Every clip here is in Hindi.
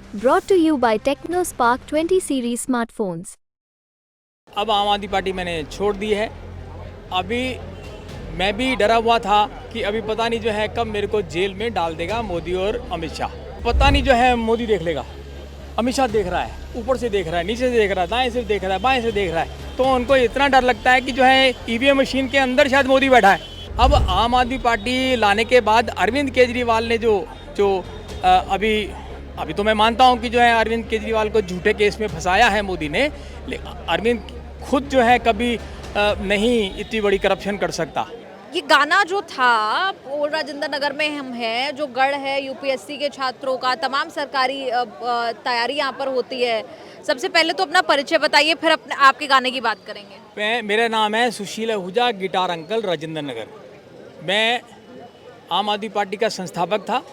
Brought to you by TechnoSpark 20 series smartphones. अब आम आदमी पार्टी मैंने छोड़ दी है। अभी मैं भी डरा हुआ था कि अभी पता नहीं जो है कब मेरे को जेल में डाल देगा मोदी और अमित शाह। पता नहीं जो है मोदी देख लेगा, अमित शाह देख रहा है, ऊपर से देख रहा है, नीचे से देख रहा है, दाएं से देख रहा है, बाएं से देख रहा है, तो उनको इतना डर लगता है कि जो है ईवीएम मशीन के अंदर शायद मोदी बैठा है। अब आम आदमी पार्टी लाने के बाद अरविंद केजरीवाल ने जो अभी तो मैं मानता हूं कि जो है अरविंद केजरीवाल को झूठे केस में फंसाया है मोदी ने, अरविंद खुद जो है कभी नहीं इतनी बड़ी करप्शन कर सकता। ये गाना जो था वो राजेंद्र नगर में हम हैं, जो गढ़ है यूपीएससी के छात्रों का, तमाम सरकारी तैयारी यहाँ पर होती है। सबसे पहले तो अपना परिचय बताइए, फिर अपने आपके गाने की बात करेंगे। मेरा नाम है सुशील आहूजा, गिटार अंकल, राजेंद्र नगर। मैं आम आदमी पार्टी का संस्थापक था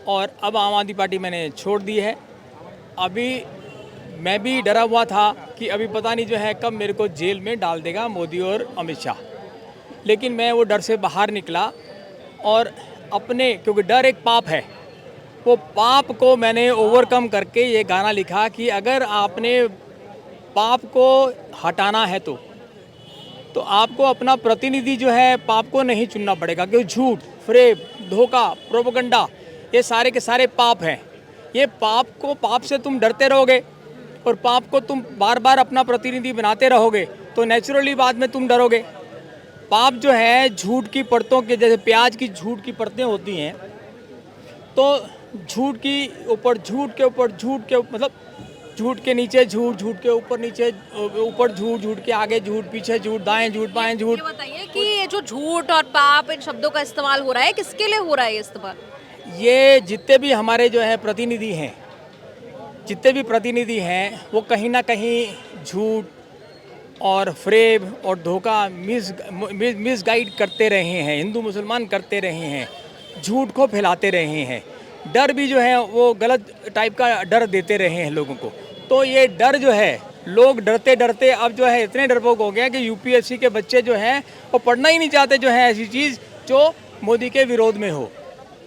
और अब आम आदमी पार्टी मैंने छोड़ दी है। अभी मैं भी डरा हुआ था कि अभी पता नहीं जो है कब मेरे को जेल में डाल देगा मोदी और अमित शाह, लेकिन मैं वो डर से बाहर निकला और क्योंकि डर एक पाप है, वो पाप को मैंने ओवरकम करके ये गाना लिखा कि अगर आपने पाप को हटाना है तो आपको अपना प्रतिनिधि जो है पाप को नहीं चुनना पड़ेगा, क्योंकि झूठ, फरेब, धोखा, प्रोपेगेंडा, ये सारे के सारे पाप हैं। ये पाप से तुम डरते रहोगे और पाप को तुम बार बार अपना प्रतिनिधि बनाते रहोगे तो नेचुरली बाद में तुम डरोगे। पाप जो है झूठ की परतों के, जैसे प्याज की झूठ की परतें होती हैं, तो झूठ के ऊपर झूठ मतलब झूठ के नीचे झूठ, झूठ के ऊपर नीचे, ऊपर झूठ, झूठ के आगे झूठ, पीछे झूठ, दाएं झूठ, बाएं झूठ। ये बताइए कि ये जो झूठ और पाप, इन शब्दों का इस्तेमाल हो रहा है, किसके लिए हो रहा है ये इस्तेमाल? ये जितने भी हमारे जो है प्रतिनिधि हैं वो कहीं ना कहीं झूठ और फरेब और धोखा मिसगाइड करते रहे हैं, हिंदू मुसलमान करते रहे हैं, झूठ को फैलाते रहे हैं, डर भी जो है वो गलत टाइप का डर देते रहे हैं लोगों को। तो ये डर जो है, लोग डरते डरते अब जो है इतने डरपोक हो गए कि यूपीएससी के बच्चे जो हैं वो पढ़ना ही नहीं चाहते जो है ऐसी चीज़ जो मोदी के विरोध में हो।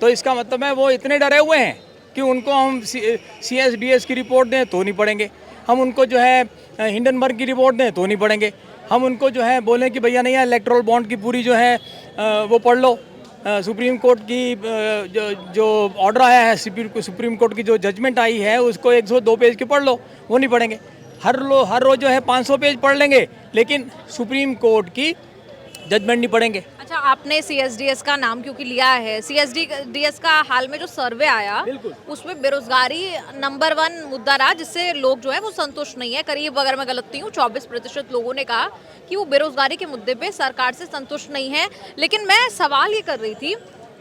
तो इसका मतलब है वो इतने डरे हुए हैं कि उनको हम CSDS की रिपोर्ट दें तो नहीं पढ़ेंगे, हम उनको जो है हिंडनबर्ग की रिपोर्ट दें तो नहीं पढ़ेंगे, हम उनको जो है बोलें कि भैया नहीं है इलेक्ट्रल बॉन्ड की पूरी जो है वो पढ़ लो, सुप्रीम कोर्ट की जो ऑर्डर आया है, सुप्रीम कोर्ट की जो जजमेंट आई है उसको 102 पेज के पढ़ लो, वो नहीं पढ़ेंगे। हर रोज़ जो है 500 पेज पढ़ लेंगे, लेकिन सुप्रीम कोर्ट की जजमेंट नहीं पढ़ेंगे। अच्छा, आपने CSDS का नाम क्योंकि लिया है, CSDS का हाल में जो सर्वे आया उसमें बेरोजगारी नंबर 1 मुद्दा रहा, जिससे लोग जो है वो संतुष्ट नहीं है। करीब, अगर मैं गलत नहीं हूँ, 24% लोगों ने कहा कि वो बेरोजगारी के मुद्दे पे सरकार से संतुष्ट नहीं है। लेकिन मैं सवाल ये कर रही थी,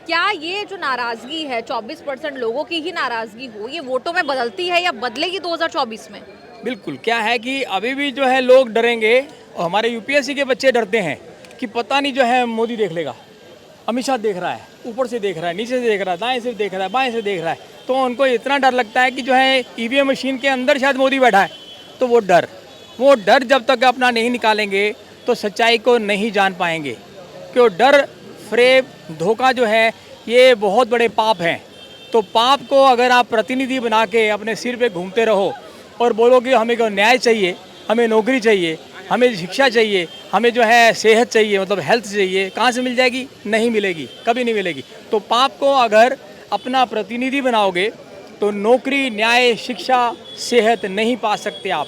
क्या ये जो नाराजगी है 24% लोगों की ही नाराजगी हो, ये वोटों में बदलती है या बदलेगी 2024 में? बिल्कुल, क्या है कि अभी भी जो है लोग डरेंगे और हमारे यूपीएससी के बच्चे डरते हैं कि पता नहीं जो है मोदी देख लेगा, अमित शाह देख रहा है, ऊपर से देख रहा है, नीचे से देख रहा है, दाएं से देख रहा है, बाएं से देख रहा है, तो उनको इतना डर लगता है कि जो है ईवीएम मशीन के अंदर शायद मोदी बैठा है। तो वो डर जब तक अपना नहीं निकालेंगे तो सच्चाई को नहीं जान पाएंगे, क्यों डर, फरेब, धोखा जो है ये बहुत बड़े पाप हैं। तो पाप को अगर आप प्रतिनिधि बना के अपने सिर पे घूमते रहो और बोलो कि हमें को न्याय चाहिए, हमें नौकरी चाहिए, हमें शिक्षा चाहिए, हमें जो है सेहत चाहिए, मतलब हेल्थ चाहिए, कहाँ से मिल जाएगी? नहीं मिलेगी, कभी नहीं मिलेगी। तो पाप को अगर अपना प्रतिनिधि बनाओगे तो नौकरी, न्याय, शिक्षा, सेहत नहीं पा सकते आप।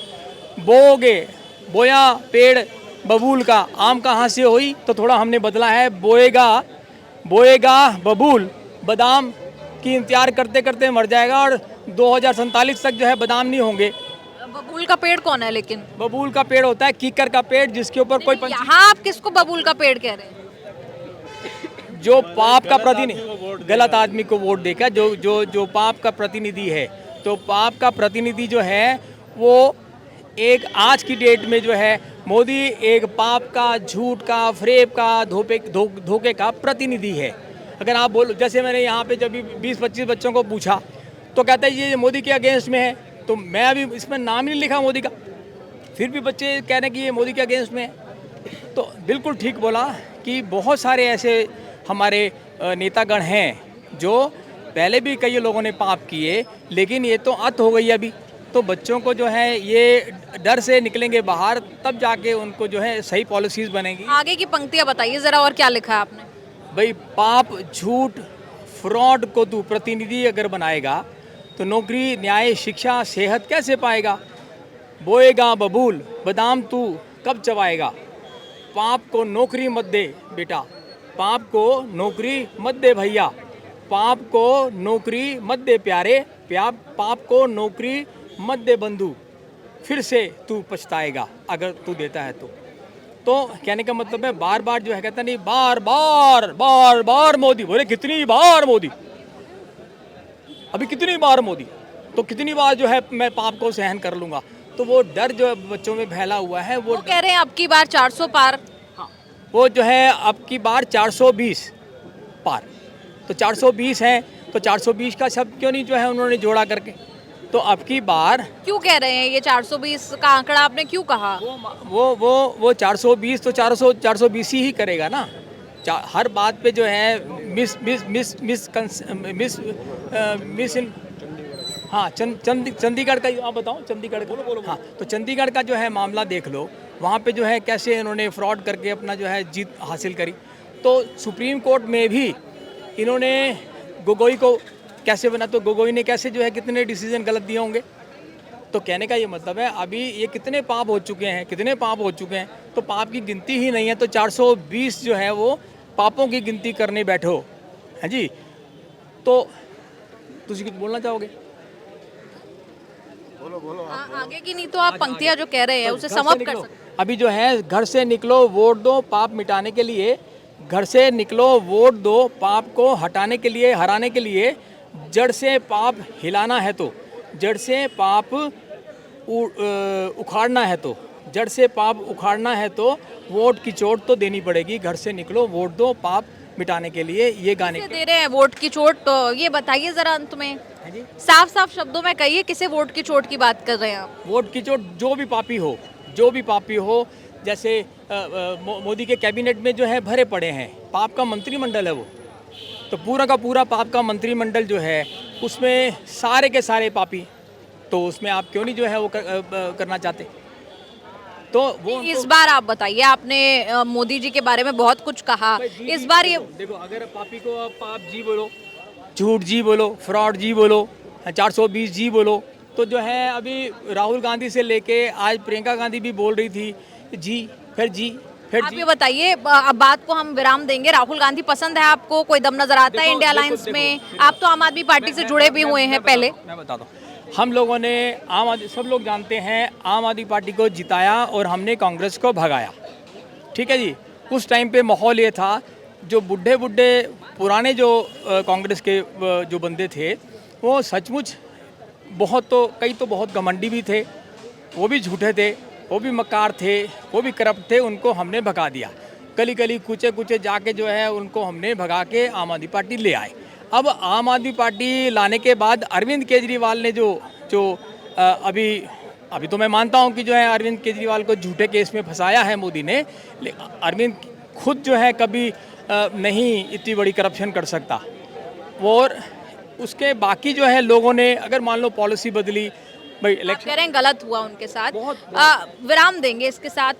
बोया पेड़ बबूल का, आम कहाँ से हुई? तो थोड़ा हमने बदला है, बोएगा बबूल, बादाम की इंतजार करते करते मर जाएगा और 2047 तक जो है बादाम नहीं होंगे। बबूल का पेड़ कौन है? लेकिन बबूल का पेड़ होता है कीकर का पेड़, जिसके ऊपर कोई यहाँ आप किसको बबूल का पेड़ कह रहे हैं? जो पाप का प्रतिनिधि, गलत आदमी को वोट देकर जो पाप का प्रतिनिधि है, तो पाप का प्रतिनिधि जो है वो एक आज की डेट में जो है मोदी एक पाप का, झूठ का, फरेब का, धोखे का प्रतिनिधि है। अगर आप बोलो, जैसे मैंने यहाँ पे जब 20-25 बच्चों को पूछा तो कहता है ये मोदी के अगेंस्ट में है, तो मैं अभी इसमें नाम ही नहीं लिखा मोदी का, फिर भी बच्चे कह रहे हैं कि ये मोदी के अगेंस्ट में है। तो बिल्कुल ठीक बोला कि बहुत सारे ऐसे हमारे नेतागण हैं जो पहले भी कई लोगों ने पाप किए, लेकिन ये तो अत हो गई अभी। तो बच्चों को जो है ये डर से निकलेंगे बाहर, तब जाके उनको जो है सही पॉलिसीज बनेगी। आगे की पंक्तियां बताइए जरा, और क्या लिखा है आपने? भाई पाप, झूठ, फ्रॉड को तू प्रतिनिधि अगर बनाएगा तो नौकरी, न्याय, शिक्षा, सेहत कैसे पाएगा? बोएगा बबूल, बादाम तू कब चबाएगा? पाप को नौकरी मत दे बेटा, पाप को नौकरी मत दे भैया, पाप को नौकरी मत दे प्यारे, पाप को नौकरी मत दे बंधु, फिर से तू पछताएगा अगर तू देता है तो कहने का मतलब है बार बार जो है कहता नहीं, बार बार बार बार मोदी। बोले कितनी बार मोदी, अभी कितनी बार मोदी, तो कितनी बार जो है मैं पाप को सहन कर लूंगा। तो वो डर जो बच्चों में फैला हुआ है वो कह रहे हैं अब की बार 400 पार। हाँ, वो जो है अब की बार 420 पार। तो 420 है तो 420 का शब्द क्यों नहीं जो है उन्होंने जोड़ा करके? तो अब की बार क्यों कह रहे हैं ये 420 का आंकड़ा आपने क्यों कहा? वो 420 तो 420 ही करेगा ना। हर बात पे जो है मिस इन हाँ चंडीगढ़ का आप बताओ, चंडीगढ़ का बोलो। हाँ, तो चंडीगढ़ का जो है मामला देख लो, वहाँ पे जो है कैसे इन्होंने फ्रॉड करके अपना जो है जीत हासिल करी। तो सुप्रीम कोर्ट में भी इन्होंने गोगोई को कैसे बना, तो गोगोई ने कैसे जो है कितने डिसीजन गलत दिए होंगे। तो कहने का ये मतलब है अभी ये कितने पाप हो चुके हैं, तो पाप की गिनती ही नहीं है। तो 420 जो है वो पापों की गिनती करने बैठो, है जी। तो तुझे कुछ बोलना चाहोगे? आगे की नहीं तो आप पंक्तियां जो कह रहे हैं उसे समाप्त कर सकते हैं। अभी जो है घर से निकलो वोट दो पाप मिटाने के लिए, घर से निकलो वोट दो पाप को हटाने के लिए, हराने के लिए। जड़ से पाप हिलाना है तो, जड़ से पाप उखाड़ना है तो, जड़ से पाप उखाड़ना है तो वोट की चोट तो देनी पड़ेगी। घर से निकलो वोट दो पाप मिटाने के लिए, ये गाने दे रहे हैं वोट की चोट। तो ये बताइए जरा अंत में साफ साफ शब्दों में कहिए किसे वोट की चोट की बात कर रहे हैं आप? वोट की चोट जो भी पापी हो, जैसे मोदी के कैबिनेट में जो है भरे पड़े हैं, पाप का मंत्रिमंडल है वो, तो पूरा का पूरा पाप का मंत्रिमंडल जो है उसमें सारे के सारे पापी। तो उसमें आप क्यों नहीं जो है वो करना चाहते? तो वो इस बार आप बताइए, आपने मोदी जी के बारे में बहुत कुछ कहा, इस बार ये देखो, अगर पापी को आप पाप जी बोलो, झूठ जी बोलो, फ्रॉड जी बोलो, 420 जी बोलो, तो जो है अभी राहुल गांधी से लेके आज प्रियंका गांधी भी बोल रही थी जी, फिर जी, फिर आप जी। ये बताइए, अब बात को हम विराम देंगे। राहुल गांधी पसंद है आपको? कोई दम नजर आता है इंडिया अलायंस में? आप तो आम आदमी पार्टी से जुड़े भी हुए हैं पहले। मैं बताता हूँ, हम लोगों ने सब लोग जानते हैं आम आदमी पार्टी को जिताया और हमने कांग्रेस को भगाया, ठीक है जी। उस टाइम पे माहौल ये था, जो बुढ़े पुराने जो कांग्रेस के जो बंदे थे वो सचमुच कई तो बहुत घमंडी भी थे, वो भी झूठे थे, वो भी मक्कार थे, वो भी करप्ट थे। उनको हमने भगा दिया, गली गली कूचे कूचे जाके जो है उनको हमने भगा के आम आदमी पार्टी ले आए। अब आम आदमी पार्टी लाने के बाद अरविंद केजरीवाल ने जो अभी तो मैं मानता हूं कि जो है अरविंद केजरीवाल को झूठे केस में फंसाया है मोदी ने। अरविंद खुद जो है कभी नहीं इतनी बड़ी करप्शन कर सकता, और उसके बाकी जो है लोगों ने अगर मान लो पॉलिसी बदली, भाई आप कह रहे हैं गलत हुआ उनके साथ। विराम देंगे इसके साथ।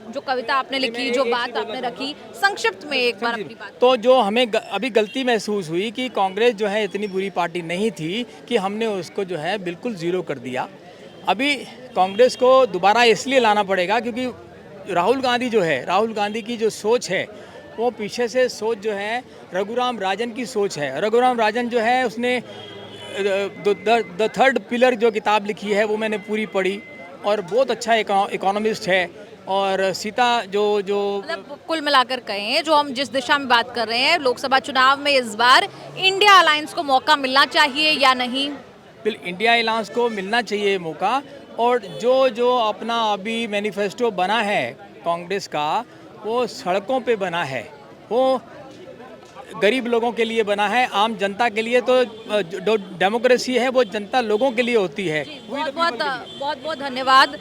जो कविता आपने लिखी, जो बात आपने रखी, संक्षिप्त में एक बार अपनी बात। तो जो हमें अभी गलती महसूस हुई कि कांग्रेस जो है इतनी बुरी पार्टी नहीं थी कि हमने उसको जो है बिल्कुल ज़ीरो कर दिया। अभी कांग्रेस को दोबारा इसलिए लाना पड़ेगा क्योंकि राहुल गांधी की जो सोच है वो पीछे से सोच जो है रघुराम राजन की सोच है। रघुराम राजन जो है उसने द थर्ड पिलर जो किताब लिखी है वो मैंने पूरी पढ़ी, और बहुत अच्छा इकोनॉमिस्ट है। और सीता जो मतलब कुल मिलाकर कहें, जो हम जिस दिशा में बात कर रहे हैं, लोकसभा चुनाव में इस बार इंडिया अलायंस को मौका मिलना चाहिए या नहीं? इंडिया अलायंस को मिलना चाहिए मौका, और जो अपना अभी मैनिफेस्टो बना है कांग्रेस का, वो सड़कों पे बना है, वो गरीब लोगों के लिए बना है, आम जनता के लिए। तो जो डेमोक्रेसी है वो जनता लोगों के लिए होती है। बहुत बहुत धन्यवाद।